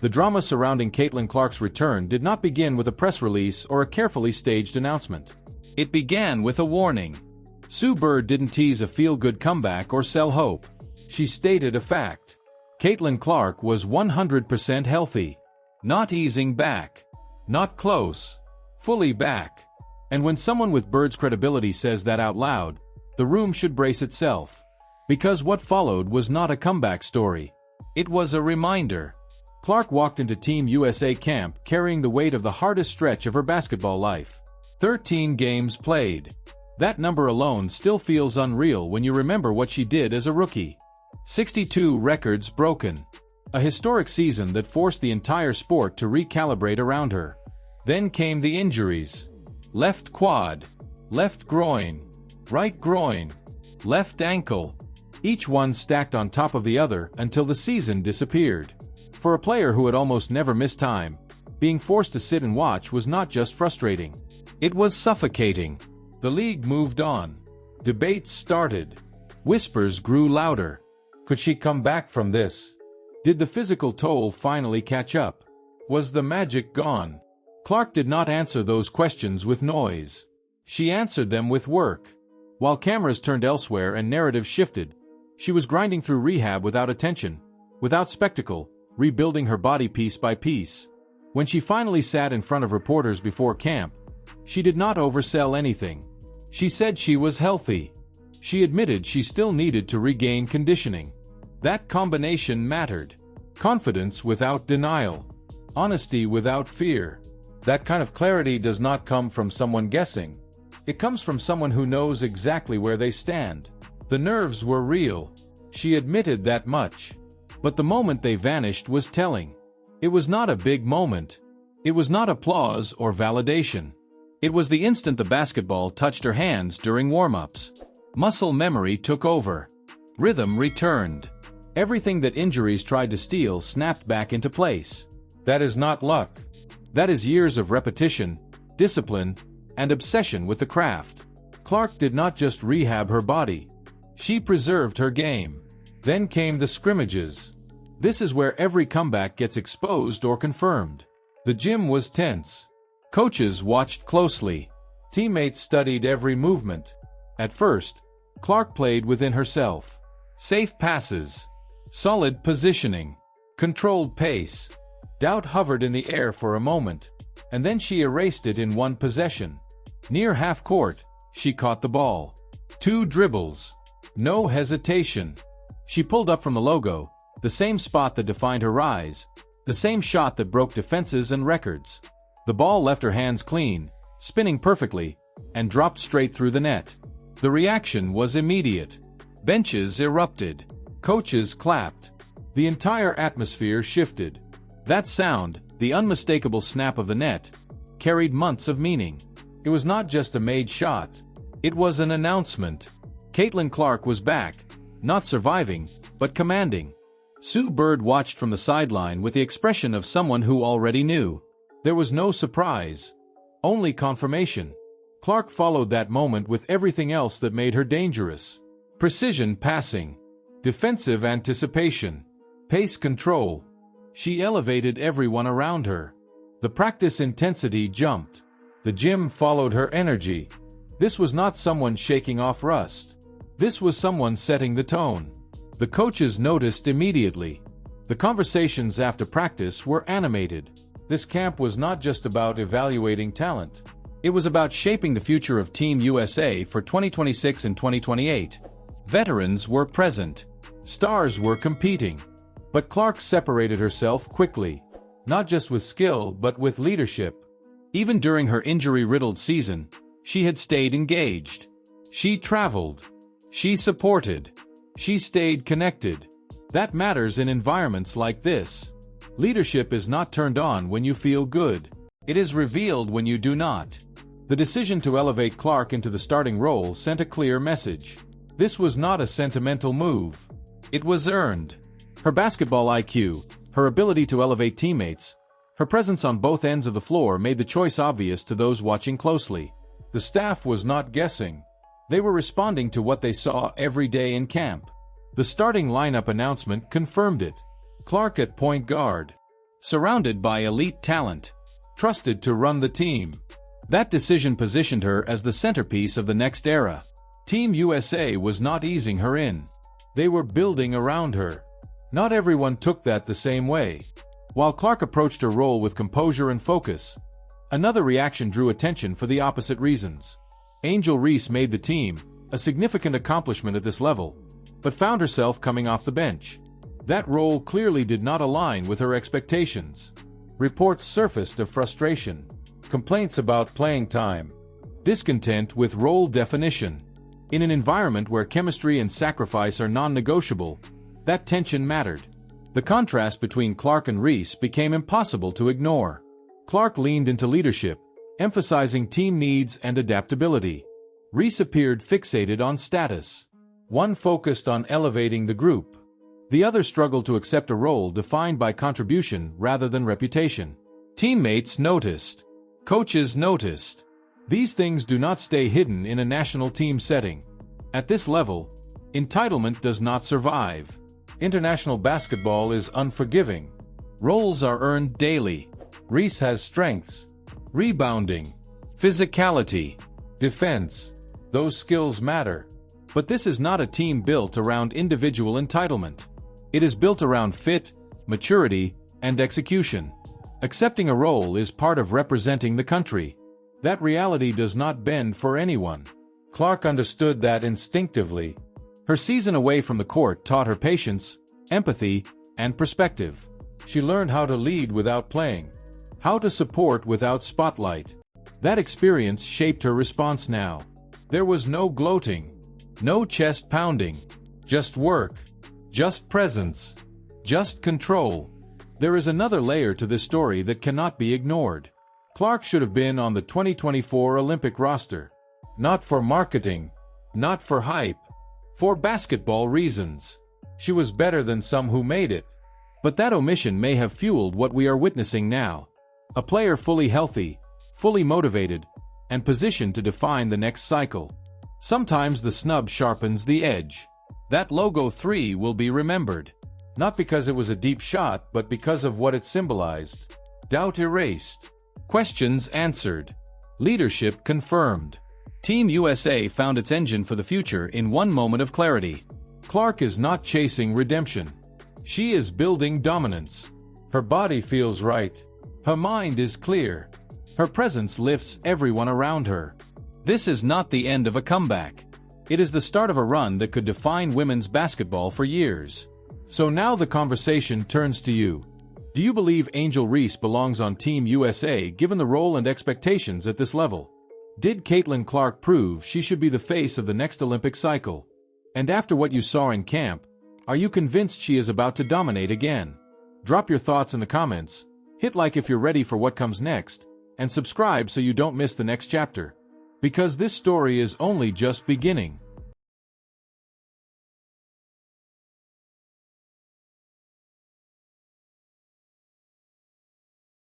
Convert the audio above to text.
The drama surrounding Caitlin Clark's return did not begin with a press release or a carefully staged announcement. It began with a warning. Sue Bird didn't tease a feel-good comeback or sell hope. She stated a fact. Caitlin Clark was 100% healthy. Not easing back. Not close. Fully back. And when someone with Bird's credibility says that out loud, the room should brace itself. Because what followed was not a comeback story. It was a reminder. Clark walked into Team USA camp carrying the weight of the hardest stretch of her basketball life. 13 games played. That number alone still feels unreal when you remember what she did as a rookie. 62 records broken. A historic season that forced the entire sport to recalibrate around her. Then came the injuries. Left quad, left groin, right groin, left ankle. Each one stacked on top of the other until the season disappeared. For a player who had almost never missed time, being forced to sit and watch was not just frustrating. It was suffocating. The league moved on. Debates started. Whispers grew louder. Could she come back from this? Did the physical toll finally catch up? Was the magic gone? Clark did not answer those questions with noise. She answered them with work. While cameras turned elsewhere and narratives shifted, she was grinding through rehab without attention, without spectacle, rebuilding her body piece by piece. When she finally sat in front of reporters before camp, she did not oversell anything. She said she was healthy. She admitted she still needed to regain conditioning. That combination mattered. Confidence without denial. Honesty without fear. That kind of clarity does not come from someone guessing. It comes from someone who knows exactly where they stand. The nerves were real. She admitted that much. But the moment they vanished was telling. It was not a big moment. It was not applause or validation. It was the instant the basketball touched her hands during warm-ups. Muscle memory took over. Rhythm returned. Everything that injuries tried to steal snapped back into place. That is not luck. That is years of repetition, discipline, and obsession with the craft. Clark did not just rehab her body. She preserved her game. Then came the scrimmages. This is where every comeback gets exposed or confirmed. The gym was tense. Coaches watched closely. Teammates studied every movement. At first, Clark played within herself. Safe passes. Solid positioning. Controlled pace. Doubt hovered in the air for a moment, and then she erased it in one possession. Near half court, she caught the ball. 2 dribbles. No hesitation. She pulled up from the logo, the same spot that defined her rise, the same shot that broke defenses and records. The ball left her hands clean, spinning perfectly, and dropped straight through the net. The reaction was immediate. Benches erupted. Coaches clapped. The entire atmosphere shifted. That sound, the unmistakable snap of the net, carried months of meaning. It was not just a made shot. It was an announcement. Caitlin Clark was back, not surviving, but commanding. Sue Bird watched from the sideline with the expression of someone who already knew. There was no surprise, only confirmation. Clark followed that moment with everything else that made her dangerous. Precision passing, defensive anticipation, pace control. She elevated everyone around her. The practice intensity jumped. The gym followed her energy. This was not someone shaking off rust. This was someone setting the tone. The coaches noticed immediately. The conversations after practice were animated. This camp was not just about evaluating talent. It was about shaping the future of Team USA for 2026 and 2028. Veterans were present. Stars were competing. But Clark separated herself quickly, not just with skill but with leadership. Even during her injury-riddled season, she had stayed engaged. She traveled. She supported. She stayed connected. That matters in environments like this. Leadership is not turned on when you feel good. It is revealed when you do not. The decision to elevate Clark into the starting role sent a clear message. This was not a sentimental move. It was earned. Her basketball IQ, her ability to elevate teammates, her presence on both ends of the floor made the choice obvious to those watching closely. The staff was not guessing. They were responding to what they saw every day in camp. The starting lineup announcement confirmed it. Clark at point guard. surrounded by elite talent, trusted to run the team. That decision positioned her as the centerpiece of the next era. Team USA was not easing her in. They were building around her. Not everyone took that the same way. While Clark approached her role with composure and focus, another reaction drew attention for the opposite reasons. Angel Reese made the team, a significant accomplishment at this level, but found herself coming off the bench. That role clearly did not align with her expectations. Reports surfaced of frustration, complaints about playing time, discontent with role definition. In an environment where chemistry and sacrifice are non-negotiable, that tension mattered. The contrast between Clark and Reese became impossible to ignore. Clark leaned into leadership, emphasizing team needs and adaptability. Reese appeared fixated on status. One focused on elevating the group. The other struggled to accept a role defined by contribution rather than reputation. Teammates noticed. Coaches noticed. These things do not stay hidden in a national team setting. At this level, entitlement does not survive. International basketball is unforgiving. Roles are earned daily. Reese has strengths, rebounding, physicality, defense. Those skills matter. But this is not a team built around individual entitlement. It is built around fit, maturity, and execution. Accepting a role is part of representing the country. That reality does not bend for anyone. Clark understood that instinctively. Her season away from the court taught her patience, empathy, and perspective. She learned how to lead without playing, how to support without spotlight. That experience shaped her response now. There was no gloating, no chest pounding, just work, just presence, just control. There is another layer to this story that cannot be ignored. Clark should have been on the 2024 Olympic roster. Not for marketing, not for hype, for basketball reasons. She was better than some who made it. But that omission may have fueled what we are witnessing now. A player fully healthy, fully motivated, and positioned to define the next cycle. Sometimes the snub sharpens the edge. That logo 3 will be remembered. Not because it was a deep shot, but because of what it symbolized. Doubt erased. Questions answered. Leadership confirmed. Team USA found its engine for the future in one moment of clarity. Clark is not chasing redemption. She is building dominance. Her body feels right. Her mind is clear. Her presence lifts everyone around her. This is not the end of a comeback. It is the start of a run that could define women's basketball for years. So now the conversation turns to you. Do you believe Angel Reese belongs on Team USA given the role and expectations at this level? Did Caitlin Clark prove she should be the face of the next Olympic cycle? And after what you saw in camp, are you convinced she is about to dominate again? Drop your thoughts in the comments, hit like if you're ready for what comes next, and subscribe so you don't miss the next chapter. Because this story is only just beginning.